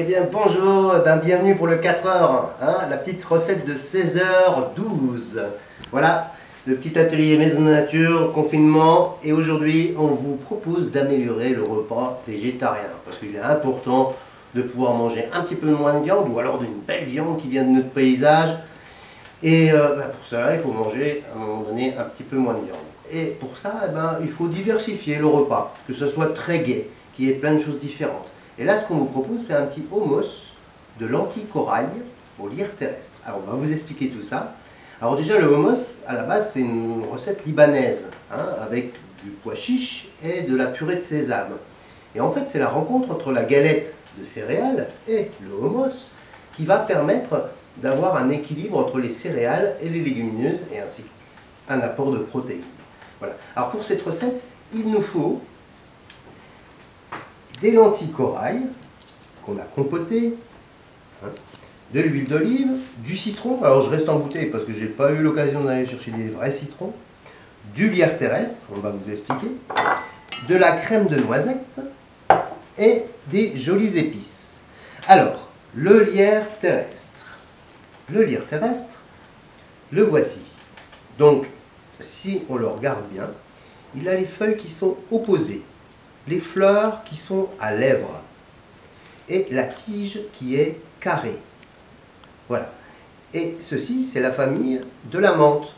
bien bonjour, bienvenue pour le 4h, hein, la petite recette de 16h12. Voilà, le petit atelier maison de nature, confinement, et aujourd'hui on vous propose d'améliorer le repas végétarien, parce qu'il est important de pouvoir manger un petit peu moins de viande, ou alors d'une belle viande qui vient de notre paysage, et pour cela il faut manger à un moment donné un petit peu moins de viande. Et pour ça, il faut diversifier le repas, que ce soit très gai, qu'il y ait plein de choses différentes. Et là, ce qu'on vous propose, c'est un petit hummus de lentilles corail aux lyres terrestres. Alors, on va vous expliquer tout ça. Alors déjà, le hummus, à la base, c'est une recette libanaise, hein, avec du pois chiche et de la purée de sésame. Et en fait, c'est la rencontre entre la galette de céréales et le hummus qui va permettre d'avoir un équilibre entre les céréales et les légumineuses, et ainsi qu'un apport de protéines. Voilà. Alors pour cette recette, il nous faut des lentilles corail qu'on a compotées, hein, de l'huile d'olive, du citron, alors je reste en bouteille parce que je n'ai pas eu l'occasion d'aller chercher des vrais citrons, du lierre terrestre, on va vous expliquer, de la crème de noisette et des jolies épices. Alors, le lierre terrestre, le voici. Donc, si on le regarde bien, il a les feuilles qui sont opposées, les fleurs qui sont à lèvres et la tige qui est carrée. Voilà. Et ceci, c'est la famille de la menthe.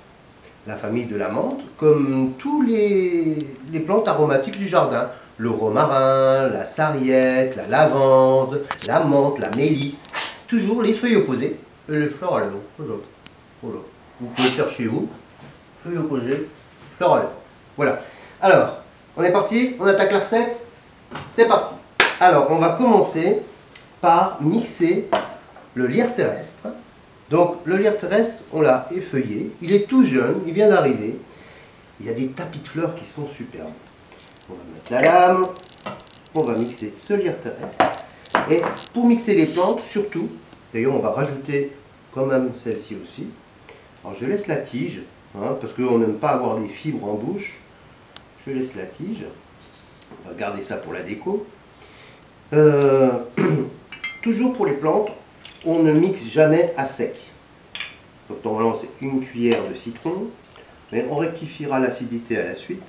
La famille de la menthe, comme tous les plantes aromatiques du jardin. Le romarin, la sarriette, la lavande, la menthe, la mélisse. Toujours les feuilles opposées et les fleurs à lèvres. Voilà. Voilà. Vous pouvez faire chez vous. Feuilles opposées, fleurs à lèvres. Voilà. Alors, on est parti, on attaque la recette. C'est parti. Alors, on va commencer par mixer le lierre terrestre. Donc, le lierre terrestre, on l'a effeuillé. Il est tout jeune, il vient d'arriver. Il y a des tapis de fleurs qui sont superbes. On va mettre la lame. On va mixer ce lierre terrestre. Et pour mixer les plantes, surtout, d'ailleurs, on va rajouter quand même celle-ci aussi. Alors, je laisse la tige, hein, parce qu'on n'aime pas avoir des fibres en bouche. Je laisse la tige. On va garder ça pour la déco. Toujours pour les plantes, on ne mixe jamais à sec. Donc normalement c'est une cuillère de citron, mais on rectifiera l'acidité à la suite.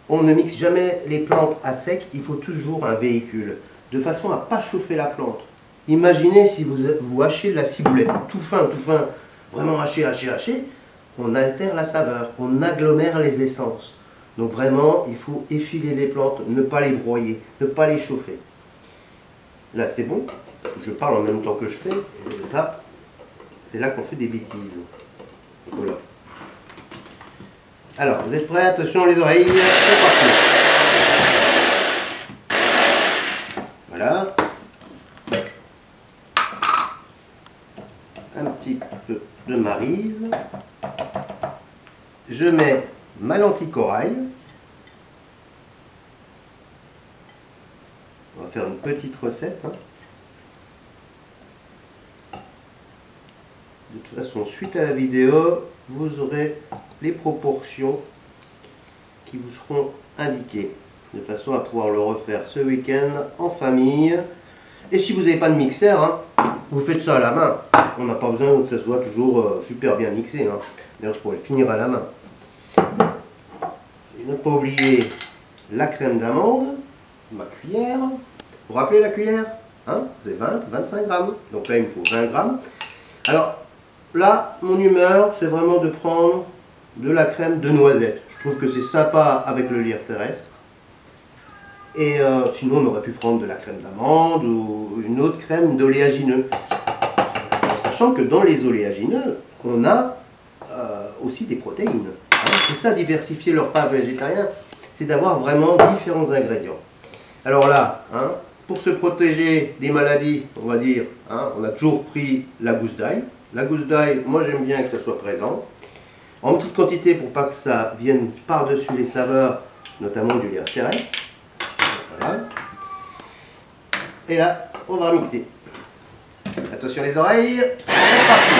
On ne mixe jamais les plantes à sec, il faut toujours un véhicule, de façon à ne pas chauffer la plante. Imaginez si vous hachez de la ciboulette, tout fin, vraiment haché, on altère la saveur, on agglomère les essences. Donc vraiment, il faut effiler les plantes, ne pas les broyer, ne pas les chauffer. Là c'est bon, parce que je parle en même temps que je fais, et ça, c'est là qu'on fait des bêtises. Voilà. Alors, vous êtes prêts? Attention les oreilles, c'est parti. Voilà. Un petit peu de maryse. Je mets ma lentille corail. On va faire une petite recette. Hein. De toute façon, suite à la vidéo, vous aurez les proportions qui vous seront indiquées. De façon à pouvoir le refaire ce week-end en famille. Et si vous n'avez pas de mixeur, hein, vous faites ça à la main. On n'a pas besoin que ça soit toujours super bien mixé. Hein. D'ailleurs, je pourrais le finir à la main. Et ne pas oublier la crème d'amande, ma cuillère. Vous vous rappelez la cuillère, hein? C'est 20-25 grammes. Donc là, il me faut 20 grammes. Alors là, mon humeur, c'est vraiment de prendre de la crème de noisette. Je trouve que c'est sympa avec le lierre terrestre. Et sinon, on aurait pu prendre de la crème d'amande ou une autre crème d'oléagineux. En sachant que dans les oléagineux, on a aussi des protéines. C'est ça, diversifier le repas végétarien, c'est d'avoir vraiment différents ingrédients. Alors là, hein, pour se protéger des maladies, on va dire, hein, on a toujours pris la gousse d'ail. La gousse d'ail, moi j'aime bien que ça soit présent. En petite quantité pour pas que ça vienne par-dessus les saveurs, notamment du lierre terrestre. Voilà. Et là, on va mixer. Attention les oreilles, c'est parti.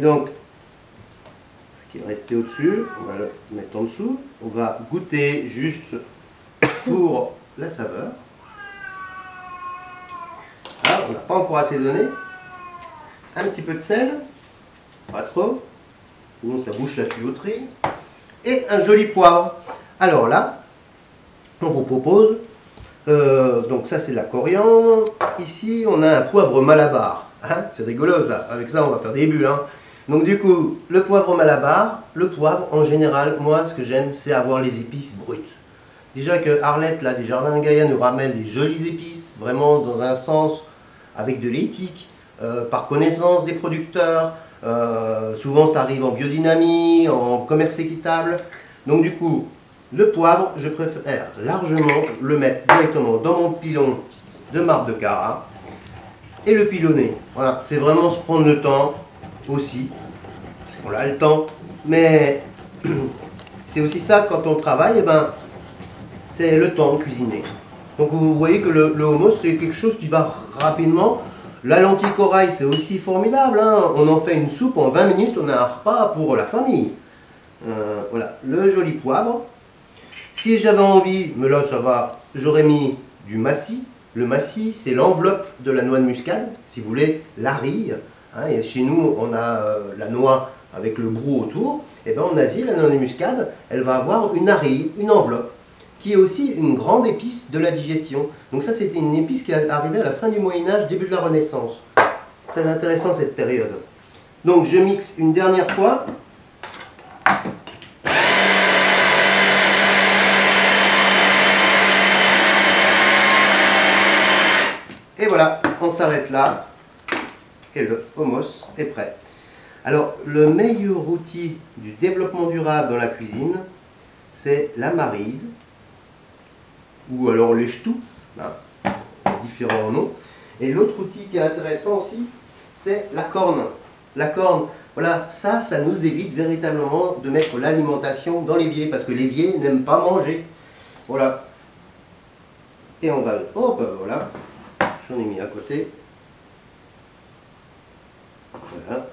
Et donc, ce qui est resté au-dessus, on va le mettre en dessous. On va goûter juste pour la saveur. Ah, on n'a pas encore assaisonné. Un petit peu de sel, pas trop, sinon ça bouche la tuyauterie. Et un joli poivre. Alors là, on vous propose, donc ça c'est de la coriandre. Ici, on a un poivre malabar. Hein, c'est rigolo ça, avec ça on va faire des bulles. Hein. Donc du coup, le poivre malabar, le poivre en général, moi ce que j'aime c'est avoir les épices brutes. Déjà que Arlette, là, des Jardins de Gaïa, nous ramène des jolies épices, vraiment dans un sens avec de l'éthique, par connaissance des producteurs. Souvent ça arrive en biodynamie, en commerce équitable. Donc du coup, le poivre, je préfère largement le mettre directement dans mon pilon de marbre de Carrare et le pilonner. Voilà, c'est vraiment se prendre le temps aussi, parce qu'on a le temps, mais c'est aussi ça quand on travaille, eh ben, c'est le temps de cuisiner. Donc vous voyez que le hummus c'est quelque chose qui va rapidement. La lentille corail c'est aussi formidable, hein. On en fait une soupe en 20 minutes, on a un repas pour la famille. Voilà, le joli poivre. Si j'avais envie, mais là ça va, j'aurais mis du massis. Le massis c'est l'enveloppe de la noix de muscade, si vous voulez, la rille. Hein, et chez nous on a la noix avec le brou autour. Et bien en Asie, la noix de muscade, elle va avoir une arille, une enveloppe, qui est aussi une grande épice de la digestion. Donc ça c'était une épice qui est arrivée à la fin du Moyen-Âge, début de la Renaissance. Très intéressant cette période. Donc je mixe une dernière fois. Et voilà, on s'arrête là. Et le hummus est prêt. Alors le meilleur outil du développement durable dans la cuisine, c'est la maryse. Ou alors les ch'tous, hein, différents noms. Et l'autre outil qui est intéressant aussi, c'est la corne. La corne, voilà, ça nous évite véritablement de mettre l'alimentation dans l'évier, parce que l'évier n'aime pas manger. Voilà. Et on va, oh ben voilà, j'en ai mis à côté. Voilà.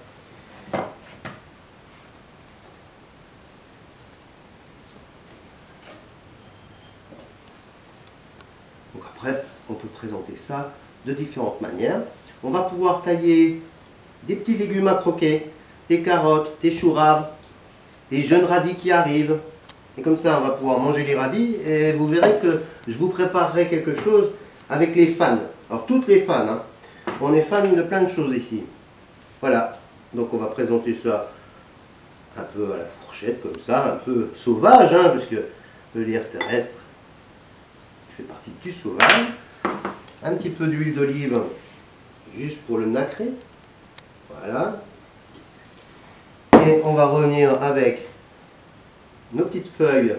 Donc après, on peut présenter ça de différentes manières. On va pouvoir tailler des petits légumes à croquer, des carottes, des choux raves, des jeunes radis qui arrivent. Et comme ça, on va pouvoir manger les radis et vous verrez que je vous préparerai quelque chose avec les fans. Alors toutes les fans, hein. On est fan de plein de choses ici. Voilà, donc on va présenter ça un peu à la fourchette comme ça, un peu sauvage, hein, parce que le lierre terrestre fait partie du sauvage. Un petit peu d'huile d'olive juste pour le nacrer. Voilà. Et on va revenir avec nos petites feuilles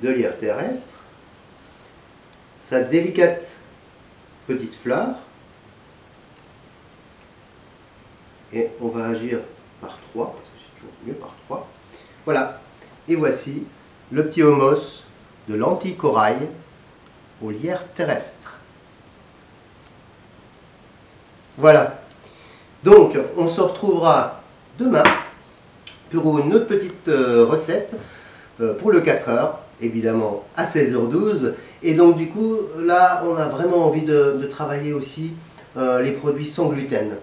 de lierre terrestre, sa délicate petite fleur. Et on va agir par 3, parce que c'est toujours mieux par 3. Voilà. Et voici le petit hummus de lentilles corail au lierre terrestre. Voilà. Donc, on se retrouvera demain pour une autre petite recette pour le 4h, évidemment à 16h12. Et donc, du coup, là, on a vraiment envie de travailler aussi les produits sans gluten.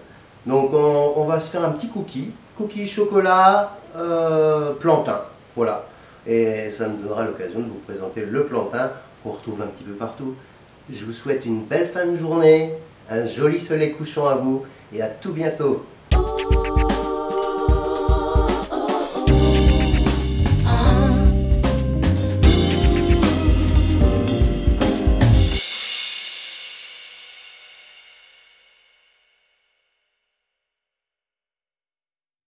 Donc, on va se faire un petit cookie chocolat plantain. Voilà. Et ça me donnera l'occasion de vous présenter le plantain qu'on retrouve un petit peu partout. Je vous souhaite une belle fin de journée, un joli soleil couchant à vous et à tout bientôt.